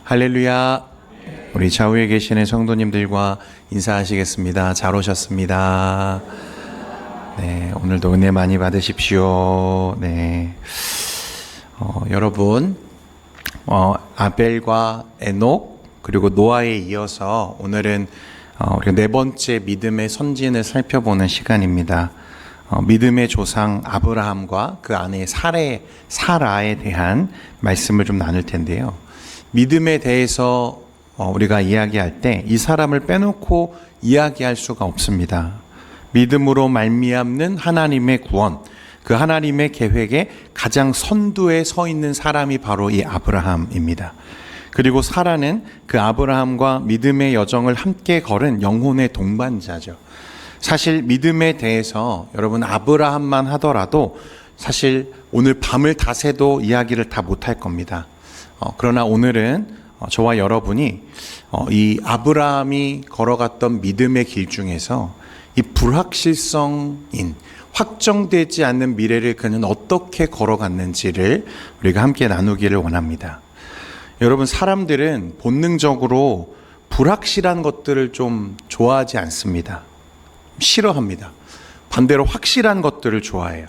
할렐루야. 우리 좌우에 계시는 성도님들과 인사하시겠습니다. 잘 오셨습니다. 네, 오늘도 은혜 많이 받으십시오. 네, 여러분, 아벨과 에녹 그리고 노아에 이어서 오늘은 우리가 네 번째 믿음의 선진을 살펴보는 시간입니다. 믿음의 조상 아브라함과 그 아내 사라에 대한 말씀을 좀 나눌 텐데요. 믿음에 대해서 우리가 이야기할 때 이 사람을 빼놓고 이야기할 수가 없습니다. 믿음으로 말미암는 하나님의 구원, 그 하나님의 계획에 가장 선두에 서 있는 사람이 바로 이 아브라함입니다. 그리고 사라는 그 아브라함과 믿음의 여정을 함께 걸은 영혼의 동반자죠. 사실 믿음에 대해서 여러분 아브라함만 하더라도 사실 오늘 밤을 다 새도 이야기를 다 못할 겁니다. 그러나 오늘은 저와 여러분이 이 아브라함이 걸어갔던 믿음의 길 중에서 이 불확실성인 확정되지 않는 미래를 그는 어떻게 걸어갔는지를 우리가 함께 나누기를 원합니다. 여러분, 사람들은 본능적으로 불확실한 것들을 좀 좋아하지 않습니다. 싫어합니다. 반대로 확실한 것들을 좋아해요.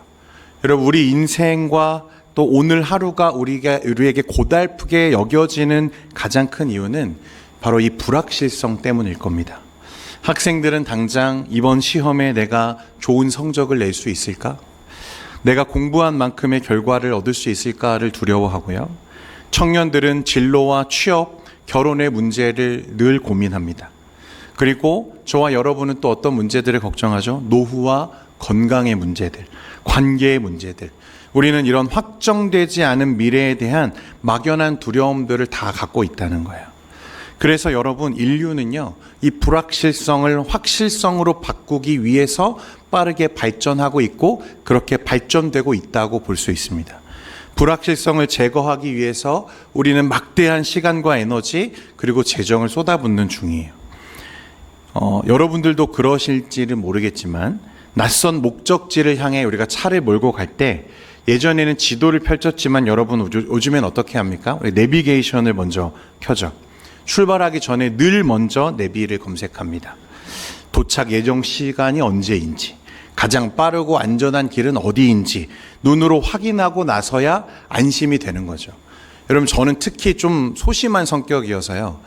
여러분, 우리 인생과 또 오늘 하루가 우리에게 고달프게 여겨지는 가장 큰 이유는 바로 이 불확실성 때문일 겁니다. 학생들은 당장 이번 시험에 내가 좋은 성적을 낼 수 있을까? 내가 공부한 만큼의 결과를 얻을 수 있을까를 두려워하고요. 청년들은 진로와 취업, 결혼의 문제를 늘 고민합니다. 그리고 저와 여러분은 또 어떤 문제들을 걱정하죠? 노후와 건강의 문제들, 관계의 문제들. 우리는 이런 확정되지 않은 미래에 대한 막연한 두려움들을 다 갖고 있다는 거예요. 그래서 여러분, 인류는요, 이 불확실성을 확실성으로 바꾸기 위해서 빠르게 발전하고 있고 그렇게 발전되고 있다고 볼 수 있습니다. 불확실성을 제거하기 위해서 우리는 막대한 시간과 에너지 그리고 재정을 쏟아붓는 중이에요. 여러분들도 그러실지는 모르겠지만 낯선 목적지를 향해 우리가 차를 몰고 갈 때 예전에는 지도를 펼쳤지만 여러분 요즘엔 어떻게 합니까? 우리 내비게이션을 먼저 켜죠. 출발하기 전에 늘 먼저 내비를 검색합니다. 도착 예정 시간이 언제인지, 가장 빠르고 안전한 길은 어디인지 눈으로 확인하고 나서야 안심이 되는 거죠. 여러분, 저는 특히 좀 소심한 성격이어서요.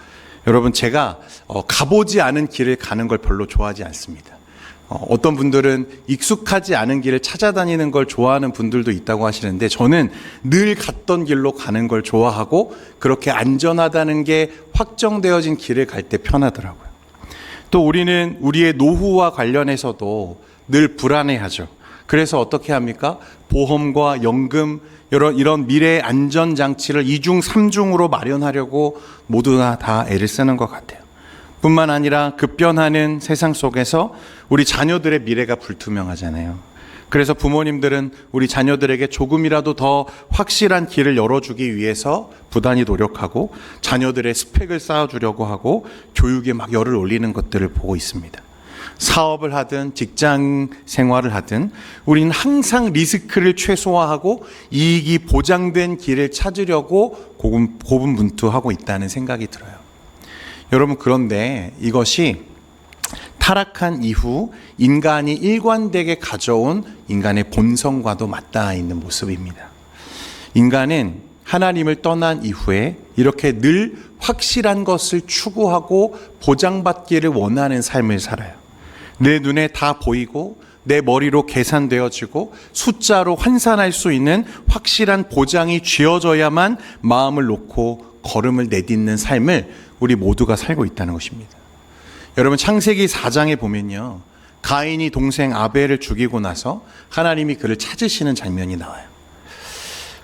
여러분, 제가 가보지 않은 길을 가는 걸 별로 좋아하지 않습니다. 어떤 분들은 익숙하지 않은 길을 찾아다니는 걸 좋아하는 분들도 있다고 하시는데 저는 늘 갔던 길로 가는 걸 좋아하고 그렇게 안전하다는 게 확정되어진 길을 갈 때 편하더라고요. 또 우리는 우리의 노후와 관련해서도 늘 불안해하죠. 그래서 어떻게 합니까? 보험과 연금, 이런 미래의 안전장치를 2중, 3중으로 마련하려고 모두가 다 애를 쓰는 것 같아요. 뿐만 아니라 급변하는 세상 속에서 우리 자녀들의 미래가 불투명하잖아요. 그래서 부모님들은 우리 자녀들에게 조금이라도 더 확실한 길을 열어주기 위해서 부단히 노력하고 자녀들의 스펙을 쌓아주려고 하고 교육에 막 열을 올리는 것들을 보고 있습니다. 사업을 하든 직장 생활을 하든 우리는 항상 리스크를 최소화하고 이익이 보장된 길을 찾으려고 고군분투하고 있다는 생각이 들어요. 여러분, 그런데 이것이 타락한 이후 인간이 일관되게 가져온 인간의 본성과도 맞닿아 있는 모습입니다. 인간은 하나님을 떠난 이후에 이렇게 늘 확실한 것을 추구하고 보장받기를 원하는 삶을 살아요. 내 눈에 다 보이고 내 머리로 계산되어지고 숫자로 환산할 수 있는 확실한 보장이 쥐어져야만 마음을 놓고 걸음을 내딛는 삶을 우리 모두가 살고 있다는 것입니다. 여러분, 창세기 4장에 보면요, 가인이 동생 아벨을 죽이고 나서 하나님이 그를 찾으시는 장면이 나와요.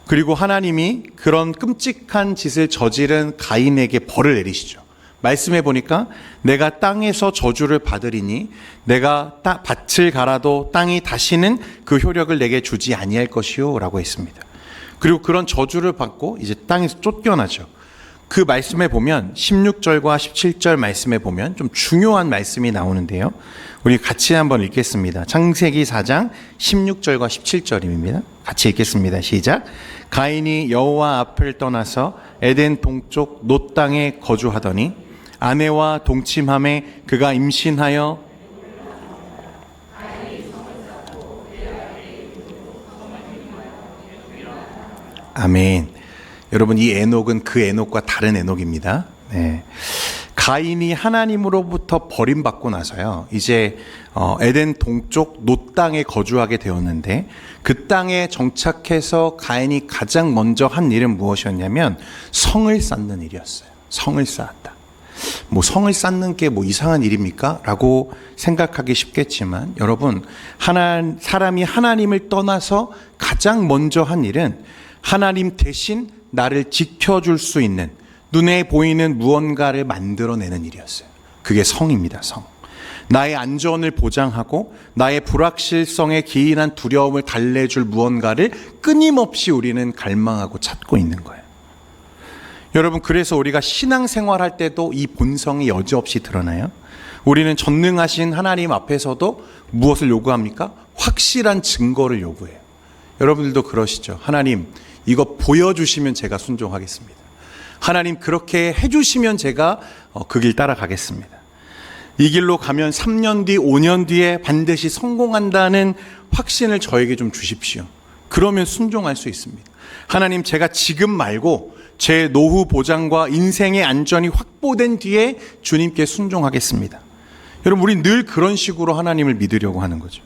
그리고 하나님이 그런 끔찍한 짓을 저지른 가인에게 벌을 내리시죠. 말씀해 보니까 내가 땅에서 저주를 받으리니 내가 밭을 갈아도 땅이 다시는 그 효력을 내게 주지 아니할 것이요 라고 했습니다. 그리고 그런 저주를 받고 이제 땅에서 쫓겨나죠. 그 말씀에 보면 16절과 17절 말씀에 보면 좀 중요한 말씀이 나오는데요. 우리 같이 한번 읽겠습니다. 창세기 4장 16절과 17절입니다. 같이 읽겠습니다. 시작. 가인이 여호와 앞을 떠나서 에덴 동쪽 놋 땅에 거주하더니 아내와 동침함에 그가 임신하여 아멘. 여러분, 이 에녹은 그 에녹과 다른 에녹입니다. 네. 가인이 하나님으로부터 버림받고 나서요, 이제 에덴 동쪽 놋 땅에 거주하게 되었는데, 그 땅에 정착해서 가인이 가장 먼저 한 일은 무엇이었냐면 성을 쌓는 일이었어요. 성을 쌓았다. 뭐 성을 쌓는 게 뭐 이상한 일입니까? 라고 생각하기 쉽겠지만, 여러분, 사람이 하나님을 떠나서 가장 먼저 한 일은 하나님 대신 나를 지켜줄 수 있는, 눈에 보이는 무언가를 만들어내는 일이었어요. 그게 성입니다. 성. 나의 안전을 보장하고 나의 불확실성에 기인한 두려움을 달래줄 무언가를 끊임없이 우리는 갈망하고 찾고 있는 거예요. 여러분, 그래서 우리가 신앙생활할 때도 이 본성이 여지없이 드러나요. 우리는 전능하신 하나님 앞에서도 무엇을 요구합니까? 확실한 증거를 요구해요. 여러분들도 그러시죠. 하나님, 이거 보여주시면 제가 순종하겠습니다. 하나님, 그렇게 해주시면 제가 그 길 따라가겠습니다. 이 길로 가면 3년 뒤, 5년 뒤에 반드시 성공한다는 확신을 저에게 좀 주십시오. 그러면 순종할 수 있습니다. 하나님, 제가 지금 말고 제 노후 보장과 인생의 안전이 확보된 뒤에 주님께 순종하겠습니다. 여러분, 우리 늘 그런 식으로 하나님을 믿으려고 하는 거죠.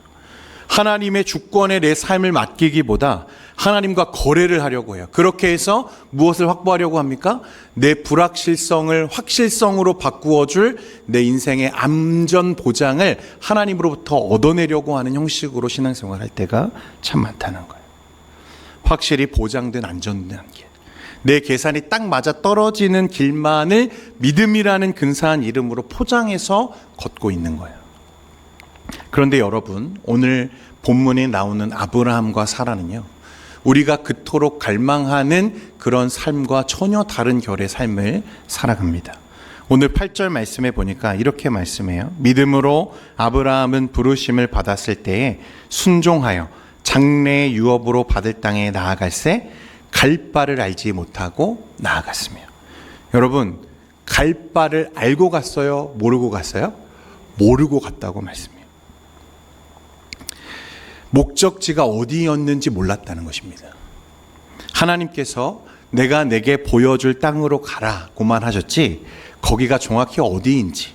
하나님의 주권에 내 삶을 맡기기보다 하나님과 거래를 하려고 해요. 그렇게 해서 무엇을 확보하려고 합니까? 내 불확실성을 확실성으로 바꾸어줄 내 인생의 안전 보장을 하나님으로부터 얻어내려고 하는 형식으로 신앙생활을 할 때가 참 많다는 거예요. 확실히 보장된 안전된 길, 내 계산이 딱 맞아 떨어지는 길만을 믿음이라는 근사한 이름으로 포장해서 걷고 있는 거예요. 그런데 여러분, 오늘 본문에 나오는 아브라함과 사라는요, 우리가 그토록 갈망하는 그런 삶과 전혀 다른 결의 삶을 살아갑니다. 오늘 8절 말씀에 보니까 이렇게 말씀해요. 믿음으로 아브라함은 부르심을 받았을 때에 순종하여 장래의 유업으로 받을 땅에 나아갈새 갈 바를 알지 못하고 나아갔으며. 여러분, 갈 바를 알고 갔어요? 모르고 갔어요? 모르고 갔다고 말씀해요. 목적지가 어디였는지 몰랐다는 것입니다. 하나님께서 내가 내게 보여줄 땅으로 가라고만 하셨지, 거기가 정확히 어디인지,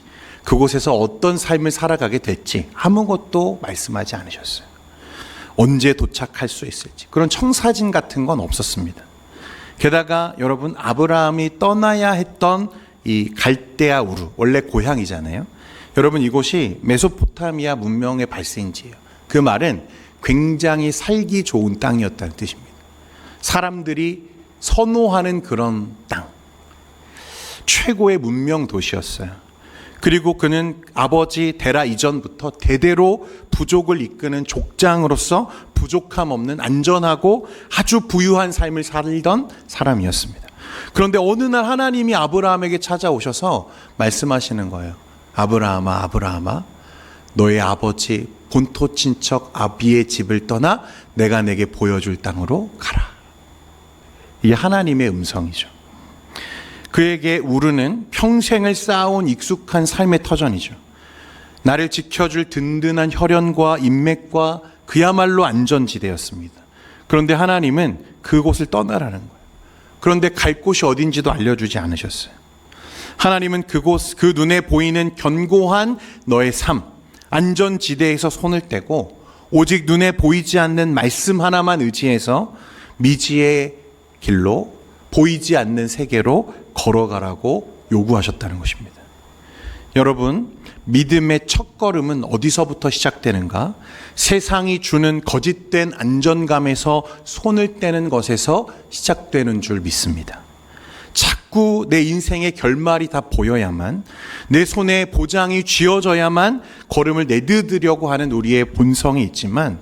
그곳에서 어떤 삶을 살아가게 될지 아무것도 말씀하지 않으셨어요. 언제 도착할 수 있을지 그런 청사진 같은 건 없었습니다. 게다가 여러분, 아브라함이 떠나야 했던 이 갈대아 우르, 원래 고향이잖아요. 여러분, 이곳이 메소포타미아 문명의 발생지예요. 그 말은 굉장히 살기 좋은 땅이었다는 뜻입니다. 사람들이 선호하는 그런 땅, 최고의 문명 도시였어요. 그리고 그는 아버지 데라 이전부터 대대로 부족을 이끄는 족장으로서 부족함 없는 안전하고 아주 부유한 삶을 살던 사람이었습니다. 그런데 어느 날 하나님이 아브라함에게 찾아오셔서 말씀하시는 거예요. 아브라함아, 아브라함아, 너의 아버지 본토 친척 아비의 집을 떠나 내가 내게 보여줄 땅으로 가라. 이게 하나님의 음성이죠. 그에게 우르는 평생을 쌓아온 익숙한 삶의 터전이죠. 나를 지켜줄 든든한 혈연과 인맥과 그야말로 안전지대였습니다. 그런데 하나님은 그곳을 떠나라는 거예요. 그런데 갈 곳이 어딘지도 알려주지 않으셨어요. 하나님은 그곳, 그 눈에 보이는 견고한 너의 삶, 안전지대에서 손을 떼고 오직 눈에 보이지 않는 말씀 하나만 의지해서 미지의 길로, 보이지 않는 세계로 걸어가라고 요구하셨다는 것입니다. 여러분, 믿음의 첫걸음은 어디서부터 시작되는가? 세상이 주는 거짓된 안전감에서 손을 떼는 것에서 시작되는 줄 믿습니다. 자꾸 내 인생의 결말이 다 보여야만, 내 손에 보장이 쥐어져야만 걸음을 내디디려고 하는 우리의 본성이 있지만,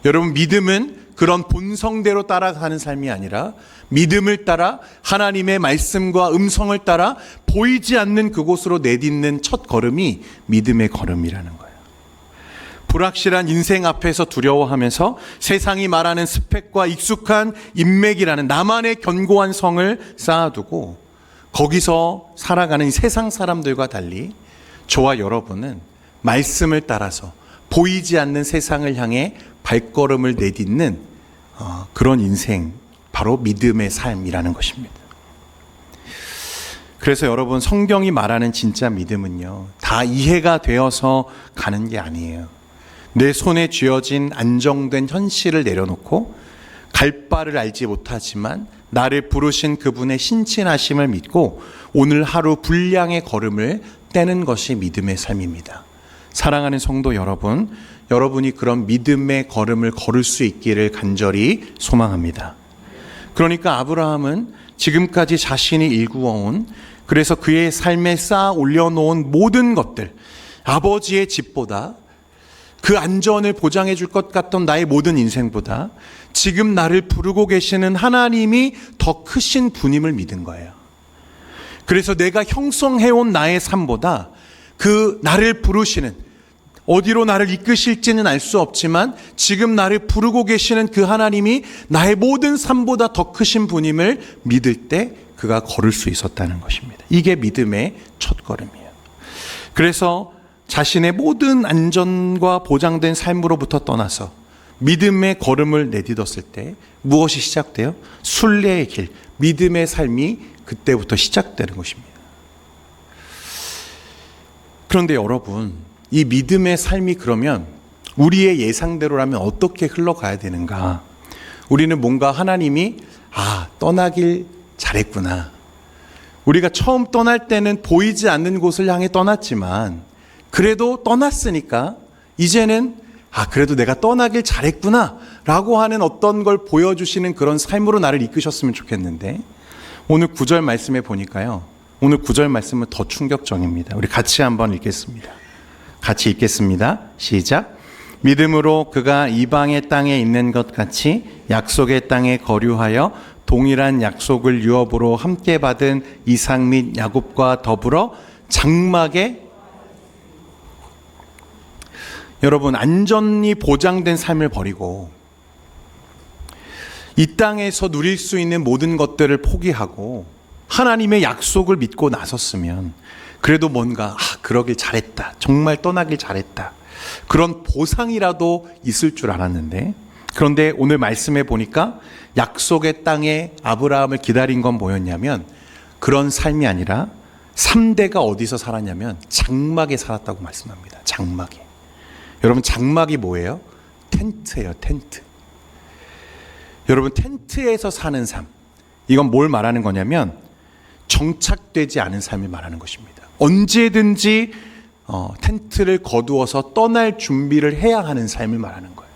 여러분, 믿음은 그런 본성대로 따라가는 삶이 아니라 믿음을 따라 하나님의 말씀과 음성을 따라 보이지 않는 그곳으로 내딛는 첫 걸음이 믿음의 걸음이라는 거예요. 불확실한 인생 앞에서 두려워하면서 세상이 말하는 스펙과 익숙한 인맥이라는 나만의 견고한 성을 쌓아두고 거기서 살아가는 이 세상 사람들과 달리 저와 여러분은 말씀을 따라서 보이지 않는 세상을 향해 발걸음을 내딛는 그런 인생, 바로 믿음의 삶이라는 것입니다. 그래서 여러분, 성경이 말하는 진짜 믿음은요, 다 이해가 되어서 가는 게 아니에요. 내 손에 쥐어진 안정된 현실을 내려놓고 갈 바를 알지 못하지만 나를 부르신 그분의 신친하심을 믿고 오늘 하루 분량의 걸음을 떼는 것이 믿음의 삶입니다. 사랑하는 성도 여러분, 여러분이 그런 믿음의 걸음을 걸을 수 있기를 간절히 소망합니다. 그러니까 아브라함은 지금까지 자신이 일구어온, 그래서 그의 삶에 쌓아 올려놓은 모든 것들, 아버지의 집보다, 그 안전을 보장해 줄 것 같던 나의 모든 인생보다 지금 나를 부르고 계시는 하나님이 더 크신 분임을 믿은 거예요. 그래서 내가 형성해온 나의 삶보다 그 나를 부르시는, 어디로 나를 이끄실지는 알 수 없지만 지금 나를 부르고 계시는 그 하나님이 나의 모든 삶보다 더 크신 분임을 믿을 때 그가 걸을 수 있었다는 것입니다. 이게 믿음의 첫걸음이에요. 그래서 자신의 모든 안전과 보장된 삶으로부터 떠나서 믿음의 걸음을 내딛었을 때 무엇이 시작돼요? 순례의 길, 믿음의 삶이 그때부터 시작되는 것입니다. 그런데 여러분, 이 믿음의 삶이 그러면 우리의 예상대로라면 어떻게 흘러가야 되는가? 우리는 뭔가 하나님이 떠나길 잘했구나. 우리가 처음 떠날 때는 보이지 않는 곳을 향해 떠났지만 그래도 떠났으니까 이제는 그래도 내가 떠나길 잘했구나 라고 하는 어떤 걸 보여주시는 그런 삶으로 나를 이끄셨으면 좋겠는데, 오늘 9절 말씀에 보니까요, 오늘 9절 말씀은 더 충격적입니다. 우리 같이 한번 읽겠습니다. 같이 읽겠습니다. 시작. 믿음으로 그가 이방의 땅에 있는 것 같이 약속의 땅에 거류하여 동일한 약속을 유업으로 함께 받은 이삭 및 야곱과 더불어 장막에, 여러분, 안전이 보장된 삶을 버리고 이 땅에서 누릴 수 있는 모든 것들을 포기하고 하나님의 약속을 믿고 나섰으면 그래도 뭔가 그러길 잘했다, 정말 떠나길 잘했다, 그런 보상이라도 있을 줄 알았는데, 그런데 오늘 말씀해 보니까 약속의 땅에 아브라함을 기다린 건 뭐였냐면 그런 삶이 아니라 3대가 어디서 살았냐면 장막에 살았다고 말씀합니다. 장막에. 여러분, 장막이 뭐예요? 텐트예요, 텐트. 여러분, 텐트에서 사는 삶, 이건 뭘 말하는 거냐면 정착되지 않은 삶을 말하는 것입니다. 언제든지 텐트를 거두어서 떠날 준비를 해야 하는 삶을 말하는 거예요.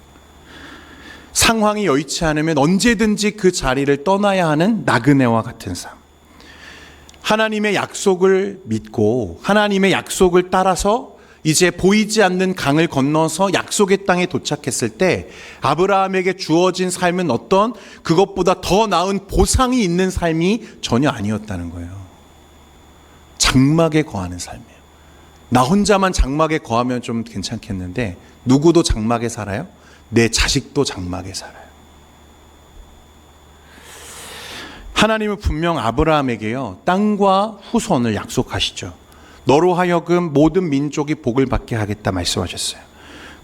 상황이 여의치 않으면 언제든지 그 자리를 떠나야 하는 나그네와 같은 삶. 하나님의 약속을 믿고 하나님의 약속을 따라서 이제 보이지 않는 강을 건너서 약속의 땅에 도착했을 때 아브라함에게 주어진 삶은 어떤 그것보다 더 나은 보상이 있는 삶이 전혀 아니었다는 거예요. 장막에 거하는 삶이에요. 나 혼자만 장막에 거하면 좀 괜찮겠는데 누구도 장막에 살아요? 내 자식도 장막에 살아요. 하나님은 분명 아브라함에게요, 땅과 후손을 약속하시죠. 너로 하여금 모든 민족이 복을 받게 하겠다 말씀하셨어요.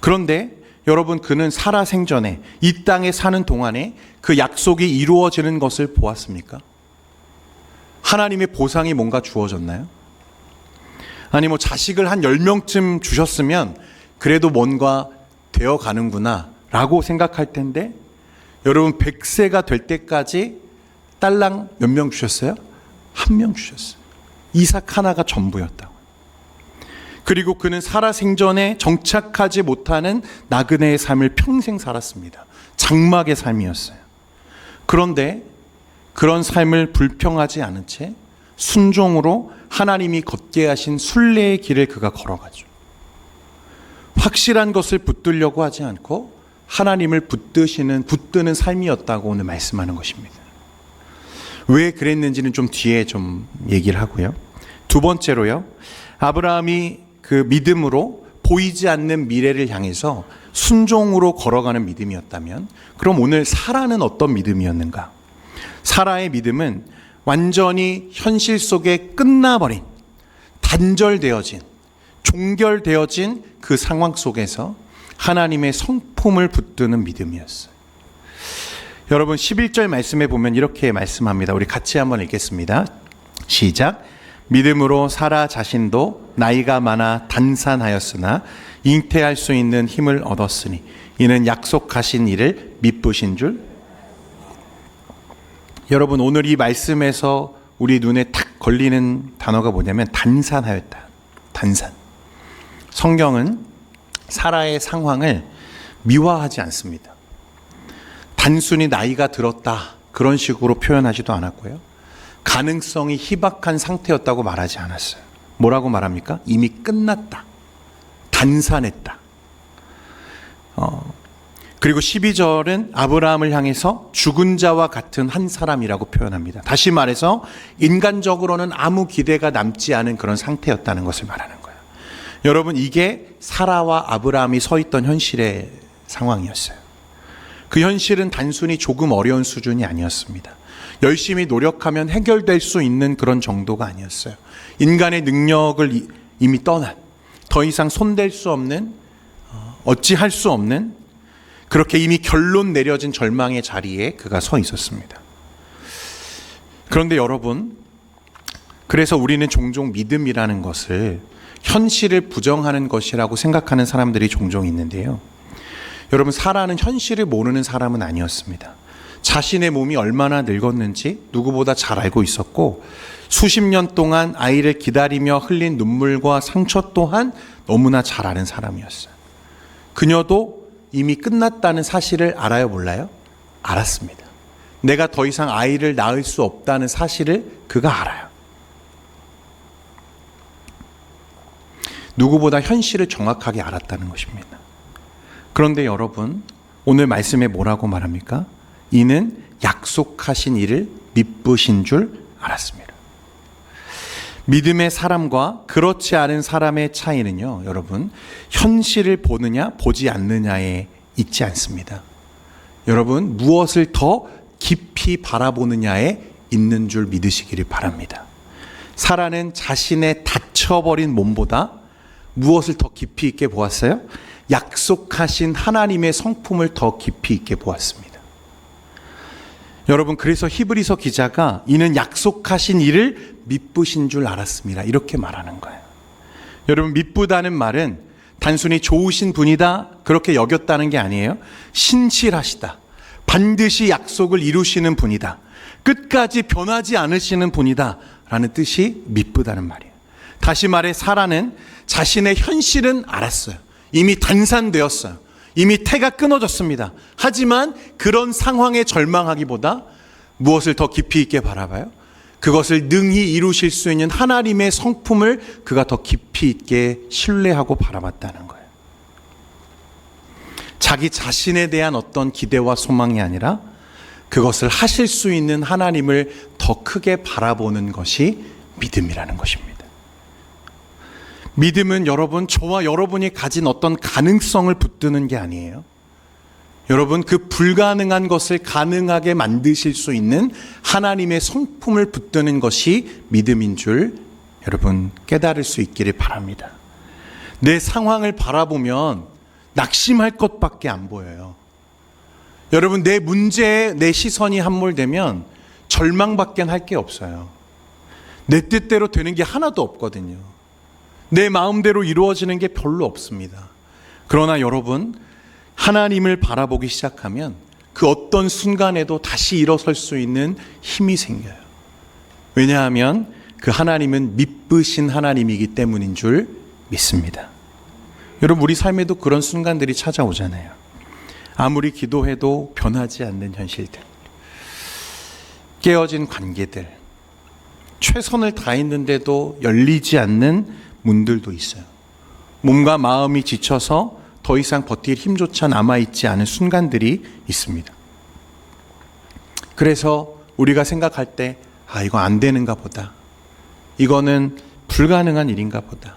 그런데 여러분, 그는 살아 생전에 이 땅에 사는 동안에 그 약속이 이루어지는 것을 보았습니까? 하나님의 보상이 뭔가 주어졌나요? 아니 자식을 한 10명쯤 주셨으면 그래도 뭔가 되어가는구나 라고 생각할 텐데, 여러분 100세가 될 때까지 딸랑 몇 명 주셨어요? 1명 주셨어요. 이삭 하나가 전부였다고. 그리고 그는 살아 생전에 정착하지 못하는 나그네의 삶을 평생 살았습니다. 장막의 삶이었어요. 그런데 그런 삶을 불평하지 않은 채 순종으로 하나님이 걷게 하신 순례의 길을 그가 걸어가죠. 확실한 것을 붙들려고 하지 않고 하나님을 붙드는 삶이었다고 오늘 말씀하는 것입니다. 왜 그랬는지는 좀 뒤에 좀 얘기를 하고요. 두 번째로요, 아브라함이 그 믿음으로 보이지 않는 미래를 향해서 순종으로 걸어가는 믿음이었다면, 그럼 오늘 사라는 어떤 믿음이었는가? 사라의 믿음은 완전히 현실 속에 끝나버린, 단절되어진, 종결되어진 그 상황 속에서 하나님의 성품을 붙드는 믿음이었어요. 여러분 11절 말씀에 보면 이렇게 말씀합니다. 우리 같이 한번 읽겠습니다. 시작. 믿음으로 사라 자신도 나이가 많아 단산하였으나 잉태할 수 있는 힘을 얻었으니 이는 약속하신 이를 미쁘신 줄. 여러분 오늘 이 말씀에서 우리 눈에 탁 걸리는 단어가 뭐냐면 단산하였다. 단산. 성경은 사라의 상황을 미화하지 않습니다. 단순히 나이가 들었다 그런 식으로 표현하지도 않았고요. 가능성이 희박한 상태였다고 말하지 않았어요. 뭐라고 말합니까? 이미 끝났다. 단산했다. 그리고 12절은 아브라함을 향해서 죽은 자와 같은 한 사람이라고 표현합니다. 다시 말해서 인간적으로는 아무 기대가 남지 않은 그런 상태였다는 것을 말하는 거예요. 여러분 이게 사라와 아브라함이 서 있던 현실의 상황이었어요. 그 현실은 단순히 조금 어려운 수준이 아니었습니다. 열심히 노력하면 해결될 수 있는 그런 정도가 아니었어요. 인간의 능력을 이미 떠난, 더 이상 손댈 수 없는, 어찌할 수 없는, 그렇게 이미 결론 내려진 절망의 자리에 그가 서 있었습니다. 그런데 여러분, 그래서 우리는 종종 믿음이라는 것을 현실을 부정하는 것이라고 생각하는 사람들이 종종 있는데요. 여러분 사라는 현실을 모르는 사람은 아니었습니다. 자신의 몸이 얼마나 늙었는지 누구보다 잘 알고 있었고 수십 년 동안 아이를 기다리며 흘린 눈물과 상처 또한 너무나 잘 아는 사람이었어요. 그녀도 이미 끝났다는 사실을 알아요, 몰라요? 알았습니다. 내가 더 이상 아이를 낳을 수 없다는 사실을 그가 알아요. 누구보다 현실을 정확하게 알았다는 것입니다. 그런데 여러분 오늘 말씀에 뭐라고 말합니까? 이는 약속하신 이를 미쁘신 줄 알았습니다. 믿음의 사람과 그렇지 않은 사람의 차이는요, 여러분 현실을 보느냐 보지 않느냐에 있지 않습니다. 여러분 무엇을 더 깊이 바라보느냐에 있는 줄 믿으시기를 바랍니다. 사라는 자신의 다쳐버린 몸보다 무엇을 더 깊이 있게 보았어요? 약속하신 하나님의 성품을 더 깊이 있게 보았습니다. 여러분 그래서 히브리서 기자가 이는 약속하신 이를 미쁘신 줄 알았습니다. 이렇게 말하는 거예요. 여러분 미쁘다는 말은 단순히 좋으신 분이다 그렇게 여겼다는 게 아니에요. 신실하시다. 반드시 약속을 이루시는 분이다. 끝까지 변하지 않으시는 분이다 라는 뜻이 미쁘다는 말이에요. 다시 말해 사라는 자신의 현실은 알았어요. 이미 단산되었어요. 이미 태가 끊어졌습니다. 하지만 그런 상황에 절망하기보다 무엇을 더 깊이 있게 바라봐요? 그것을 능히 이루실 수 있는 하나님의 성품을 그가 더 깊이 있게 신뢰하고 바라봤다는 거예요. 자기 자신에 대한 어떤 기대와 소망이 아니라 그것을 하실 수 있는 하나님을 더 크게 바라보는 것이 믿음이라는 것입니다. 믿음은 여러분 저와 여러분이 가진 어떤 가능성을 붙드는 게 아니에요. 여러분 그 불가능한 것을 가능하게 만드실 수 있는 하나님의 성품을 붙드는 것이 믿음인 줄 여러분 깨달을 수 있기를 바랍니다. 내 상황을 바라보면 낙심할 것밖에 안 보여요. 여러분 내 문제에 내 시선이 함몰되면 절망밖에 할 게 없어요. 내 뜻대로 되는 게 하나도 없거든요. 내 마음대로 이루어지는 게 별로 없습니다. 그러나 여러분 하나님을 바라보기 시작하면 그 어떤 순간에도 다시 일어설 수 있는 힘이 생겨요. 왜냐하면 그 하나님은 미쁘신 하나님이기 때문인 줄 믿습니다. 여러분 우리 삶에도 그런 순간들이 찾아오잖아요. 아무리 기도해도 변하지 않는 현실들, 깨어진 관계들, 최선을 다했는데도 열리지 않는 문들도 있어요. 몸과 마음이 지쳐서 더 이상 버틸 힘조차 남아있지 않은 순간들이 있습니다. 그래서 우리가 생각할 때 이거 안 되는가 보다. 이거는 불가능한 일인가 보다.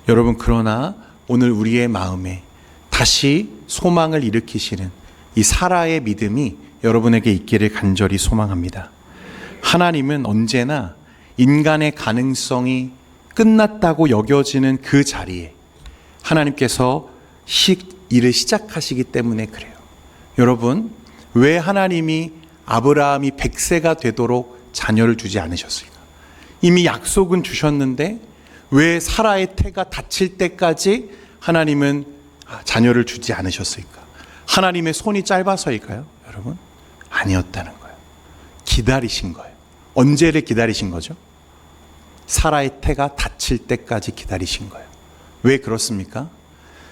여러분 그러나 오늘 우리의 마음에 다시 소망을 일으키시는 이 사라의 믿음이 여러분에게 있기를 간절히 소망합니다. 하나님은 언제나 인간의 가능성이 끝났다고 여겨지는 그 자리에 하나님께서 일을 시작하시기 때문에 그래요. 여러분, 왜 하나님이 아브라함이 100세가 되도록 자녀를 주지 않으셨을까? 이미 약속은 주셨는데 왜 사라의 태가 다칠 때까지 하나님은 자녀를 주지 않으셨을까? 하나님의 손이 짧아서일까요? 여러분, 아니었다는 거예요. 기다리신 거예요. 언제를 기다리신 거죠? 사라의 태가 다칠 때까지 기다리신 거예요. 왜 그렇습니까?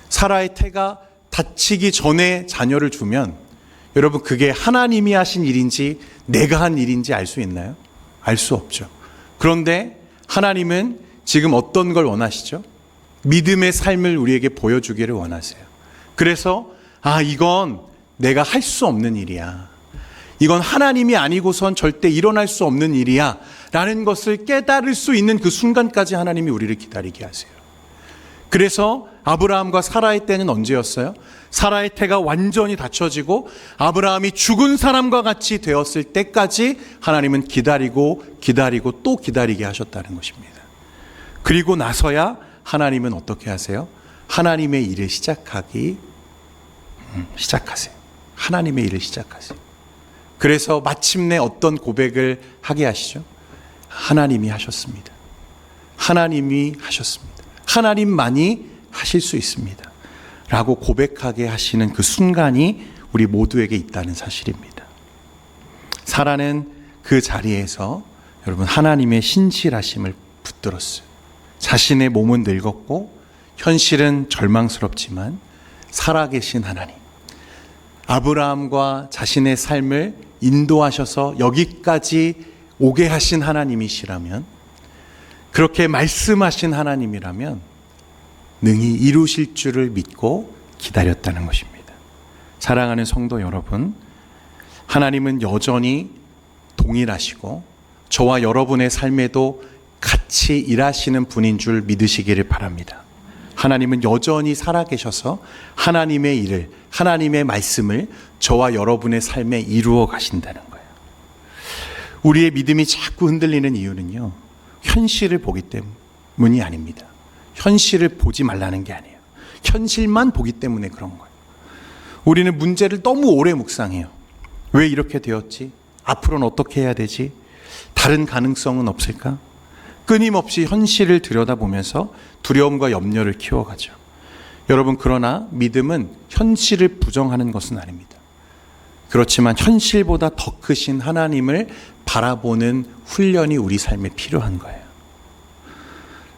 사라의 태가 다치기 전에 자녀를 주면 여러분, 그게 하나님이 하신 일인지 내가 한 일인지 알 수 있나요? 알 수 없죠. 그런데 하나님은 지금 어떤 걸 원하시죠? 믿음의 삶을 우리에게 보여주기를 원하세요. 그래서 이건 내가 할 수 없는 일이야. 이건 하나님이 아니고선 절대 일어날 수 없는 일이야 라는 것을 깨달을 수 있는 그 순간까지 하나님이 우리를 기다리게 하세요. 그래서 아브라함과 사라의 때는 언제였어요? 사라의 태가 완전히 닫혀지고 아브라함이 죽은 사람과 같이 되었을 때까지 하나님은 기다리고 또 기다리게 하셨다는 것입니다. 그리고 나서야 하나님은 어떻게 하세요? 하나님의 일을 시작하세요. 하나님의 일을 시작하세요. 그래서 마침내 어떤 고백을 하게 하시죠? 하나님이 하셨습니다. 하나님이 하셨습니다. 하나님만이 하실 수 있습니다. 라고 고백하게 하시는 그 순간이 우리 모두에게 있다는 사실입니다. 사라는 그 자리에서 여러분 하나님의 신실하심을 붙들었어요. 자신의 몸은 늙었고 현실은 절망스럽지만 살아계신 하나님, 아브라함과 자신의 삶을 인도하셔서 여기까지 오게 하신 하나님이시라면, 그렇게 말씀하신 하나님이라면 능히 이루실 줄을 믿고 기다렸다는 것입니다. 사랑하는 성도 여러분, 하나님은 여전히 동일하시고 저와 여러분의 삶에도 같이 일하시는 분인 줄 믿으시기를 바랍니다. 하나님은 여전히 살아계셔서 하나님의 일을, 하나님의 말씀을 저와 여러분의 삶에 이루어 가신다는 거예요. 우리의 믿음이 자꾸 흔들리는 이유는요, 현실을 보기 때문이 아닙니다. 현실을 보지 말라는 게 아니에요. 현실만 보기 때문에 그런 거예요. 우리는 문제를 너무 오래 묵상해요. 왜 이렇게 되었지? 앞으로는 어떻게 해야 되지? 다른 가능성은 없을까? 끊임없이 현실을 들여다보면서 두려움과 염려를 키워가죠. 여러분, 그러나 믿음은 현실을 부정하는 것은 아닙니다. 그렇지만 현실보다 더 크신 하나님을 바라보는 훈련이 우리 삶에 필요한 거예요.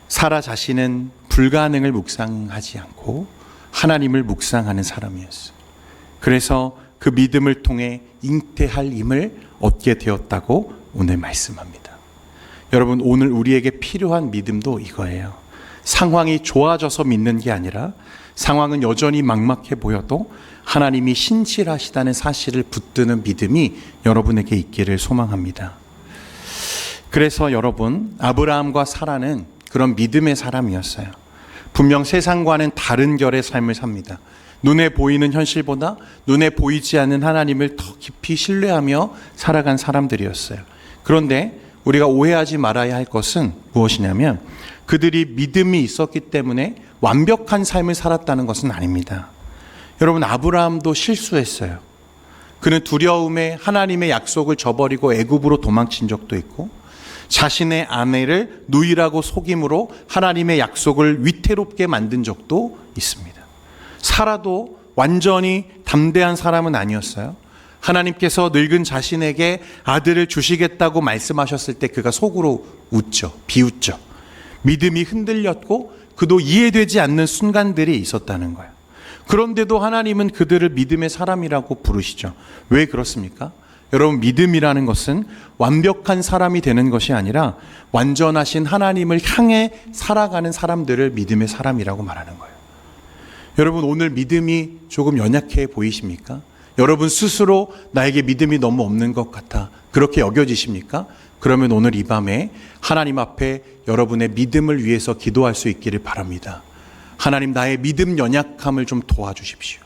사라 자신은 불가능을 묵상하지 않고 하나님을 묵상하는 사람이었어요. 그래서 그 믿음을 통해 잉태할 힘을 얻게 되었다고 오늘 말씀합니다. 여러분, 오늘 우리에게 필요한 믿음도 이거예요. 상황이 좋아져서 믿는 게 아니라 상황은 여전히 막막해 보여도 하나님이 신실하시다는 사실을 붙드는 믿음이 여러분에게 있기를 소망합니다. 그래서 여러분, 아브라함과 사라는 그런 믿음의 사람이었어요. 분명 세상과는 다른 결의 삶을 삽니다. 눈에 보이는 현실보다 눈에 보이지 않는 하나님을 더 깊이 신뢰하며 살아간 사람들이었어요. 그런데 우리가 오해하지 말아야 할 것은 무엇이냐면, 그들이 믿음이 있었기 때문에 완벽한 삶을 살았다는 것은 아닙니다. 여러분, 아브라함도 실수했어요. 그는 두려움에 하나님의 약속을 저버리고 애굽으로 도망친 적도 있고, 자신의 아내를 누이라고 속임으로 하나님의 약속을 위태롭게 만든 적도 있습니다. 사라도 완전히 담대한 사람은 아니었어요. 하나님께서 늙은 자신에게 아들을 주시겠다고 말씀하셨을 때 그가 속으로 웃죠. 비웃죠. 믿음이 흔들렸고 그도 이해되지 않는 순간들이 있었다는 거예요. 그런데도 하나님은 그들을 믿음의 사람이라고 부르시죠. 왜 그렇습니까? 여러분, 믿음이라는 것은 완벽한 사람이 되는 것이 아니라 완전하신 하나님을 향해 살아가는 사람들을 믿음의 사람이라고 말하는 거예요. 여러분, 오늘 믿음이 조금 연약해 보이십니까? 여러분 스스로 나에게 믿음이 너무 없는 것 같아, 그렇게 여겨지십니까? 그러면 오늘 이 밤에 하나님 앞에 여러분의 믿음을 위해서 기도할 수 있기를 바랍니다. 하나님, 나의 믿음 연약함을 좀 도와주십시오.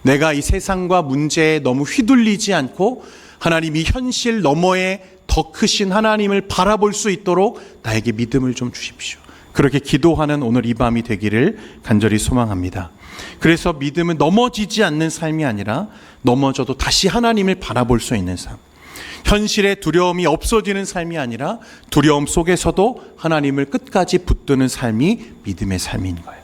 내가 이 세상과 문제에 너무 휘둘리지 않고 하나님, 이 현실 너머에 더 크신 하나님을 바라볼 수 있도록 나에게 믿음을 좀 주십시오. 그렇게 기도하는 오늘 이 밤이 되기를 간절히 소망합니다. 그래서 믿음은 넘어지지 않는 삶이 아니라 넘어져도 다시 하나님을 바라볼 수 있는 삶. 현실의 두려움이 없어지는 삶이 아니라 두려움 속에서도 하나님을 끝까지 붙드는 삶이 믿음의 삶인 거예요.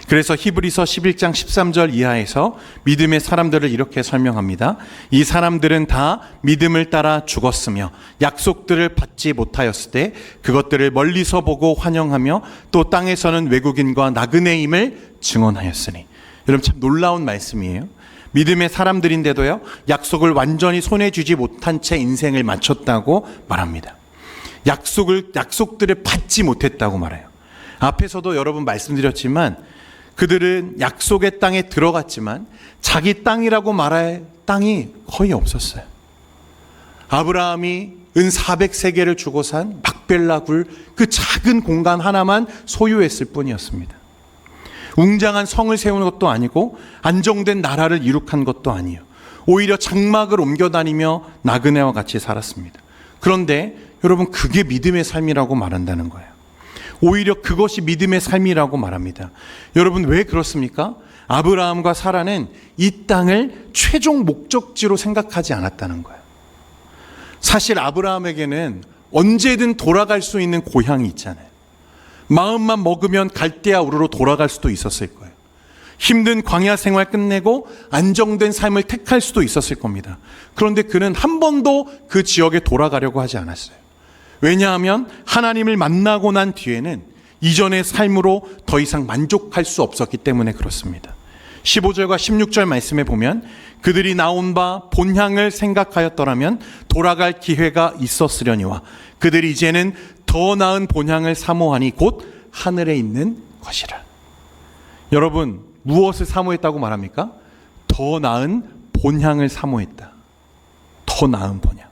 그래서 히브리서 11장 13절 이하에서 믿음의 사람들을 이렇게 설명합니다. 이 사람들은 다 믿음을 따라 죽었으며 약속들을 받지 못하였을 때 그것들을 멀리서 보고 환영하며 또 땅에서는 외국인과 나그네임을 증언하였으니. 여러분, 참 놀라운 말씀이에요. 믿음의 사람들인데도요, 약속을 완전히 손에 쥐지 못한 채 인생을 마쳤다고 말합니다. 약속들을 받지 못했다고 말해요. 앞에서도 여러분 말씀드렸지만 그들은 약속의 땅에 들어갔지만 자기 땅이라고 말할 땅이 거의 없었어요. 아브라함이 은 400세겔을 주고 산 막벨라 굴, 그 작은 공간 하나만 소유했을 뿐이었습니다. 웅장한 성을 세우는 것도 아니고 안정된 나라를 이룩한 것도 아니에요. 오히려 장막을 옮겨다니며 나그네와 같이 살았습니다. 그런데 여러분, 그게 믿음의 삶이라고 말한다는 거예요. 오히려 그것이 믿음의 삶이라고 말합니다. 여러분, 왜 그렇습니까? 아브라함과 사라는 이 땅을 최종 목적지로 생각하지 않았다는 거예요. 사실 아브라함에게는 언제든 돌아갈 수 있는 고향이 있잖아요. 마음만 먹으면 갈대아 우르로 돌아갈 수도 있었을 거예요. 힘든 광야 생활 끝내고 안정된 삶을 택할 수도 있었을 겁니다. 그런데 그는 한 번도 그 지역에 돌아가려고 하지 않았어요. 왜냐하면 하나님을 만나고 난 뒤에는 이전의 삶으로 더 이상 만족할 수 없었기 때문에 그렇습니다. 15절과 16절 말씀에 보면 그들이 나온 바 본향을 생각하였더라면 돌아갈 기회가 있었으려니와 그들이 이제는 더 나은 본향을 사모하니 곧 하늘에 있는 것이라. 여러분, 무엇을 사모했다고 말합니까? 더 나은 본향을 사모했다. 더 나은 본향.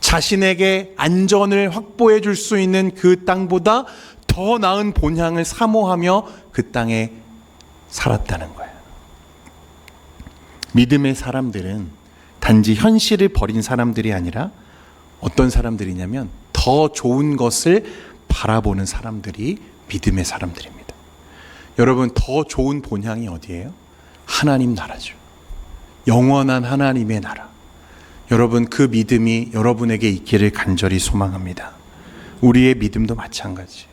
자신에게 안전을 확보해 줄 수 있는 그 땅보다 더 나은 본향을 사모하며 그 땅에 살았다는 거예요. 믿음의 사람들은 단지 현실을 버린 사람들이 아니라 어떤 사람들이냐면 더 좋은 것을 바라보는 사람들이 믿음의 사람들입니다. 여러분, 더 좋은 본향이 어디예요? 하나님 나라죠. 영원한 하나님의 나라. 여러분, 그 믿음이 여러분에게 있기를 간절히 소망합니다. 우리의 믿음도 마찬가지.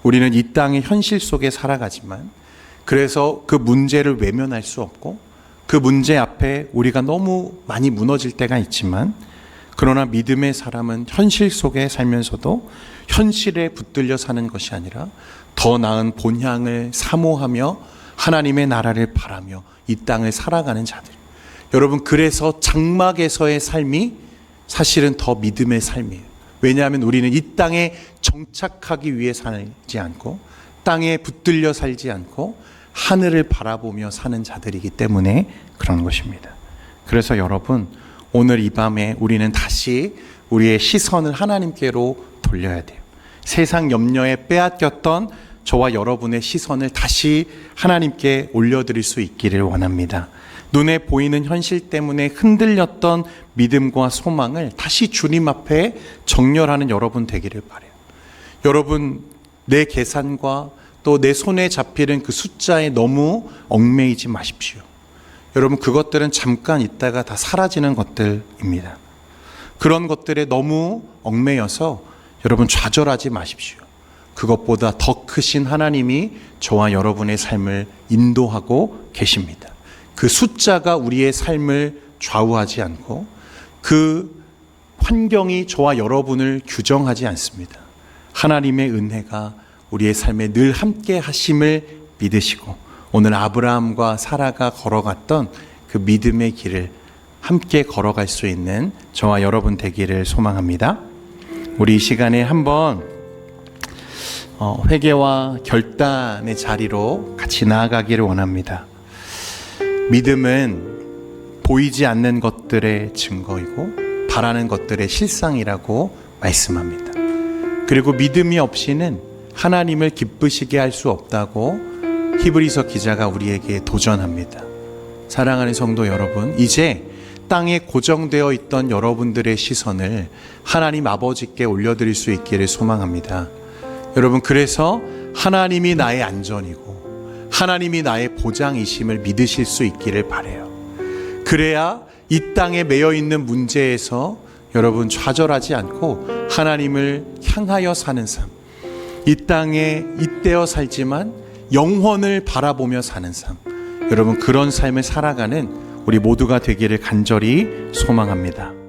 우리는 이 땅의 현실 속에 살아가지만 그래서 그 문제를 외면할 수 없고 그 문제 앞에 우리가 너무 많이 무너질 때가 있지만 그러나 믿음의 사람은 현실 속에 살면서도 현실에 붙들려 사는 것이 아니라 더 나은 본향을 사모하며 하나님의 나라를 바라며 이 땅을 살아가는 자들. 여러분, 그래서 장막에서의 삶이 사실은 더 믿음의 삶이에요. 왜냐하면 우리는 이 땅에 정착하기 위해 살지 않고 땅에 붙들려 살지 않고 하늘을 바라보며 사는 자들이기 때문에 그런 것입니다. 그래서 여러분, 오늘 이 밤에 우리는 다시 우리의 시선을 하나님께로 돌려야 돼요. 세상 염려에 빼앗겼던 저와 여러분의 시선을 다시 하나님께 올려드릴 수 있기를 원합니다. 눈에 보이는 현실 때문에 흔들렸던 믿음과 소망을 다시 주님 앞에 정렬하는 여러분 되기를 바라요. 여러분, 내 계산과 또 내 손에 잡히는 그 숫자에 너무 얽매이지 마십시오. 여러분, 그것들은 잠깐 있다가 다 사라지는 것들입니다. 그런 것들에 너무 얽매여서 여러분 좌절하지 마십시오. 그것보다 더 크신 하나님이 저와 여러분의 삶을 인도하고 계십니다. 그 숫자가 우리의 삶을 좌우하지 않고 그 환경이 저와 여러분을 규정하지 않습니다. 하나님의 은혜가 우리의 삶에 늘 함께 하심을 믿으시고 오늘 아브라함과 사라가 걸어갔던 그 믿음의 길을 함께 걸어갈 수 있는 저와 여러분 되기를 소망합니다. 우리 이 시간에 한번 회개와 결단의 자리로 같이 나아가기를 원합니다. 믿음은 보이지 않는 것들의 증거이고 바라는 것들의 실상이라고 말씀합니다. 그리고 믿음이 없이는 하나님을 기쁘시게 할 수 없다고 히브리서 기자가 우리에게 도전합니다. 사랑하는 성도 여러분, 이제 땅에 고정되어 있던 여러분들의 시선을 하나님 아버지께 올려드릴 수 있기를 소망합니다. 여러분, 그래서 하나님이 나의 안전이고 하나님이 나의 보장이심을 믿으실 수 있기를 바라요. 그래야 이 땅에 매여 있는 문제에서 여러분 좌절하지 않고 하나님을 향하여 사는 삶, 이 땅에 잇대어 살지만 영혼을 바라보며 사는 삶, 여러분 그런 삶을 살아가는 우리 모두가 되기를 간절히 소망합니다.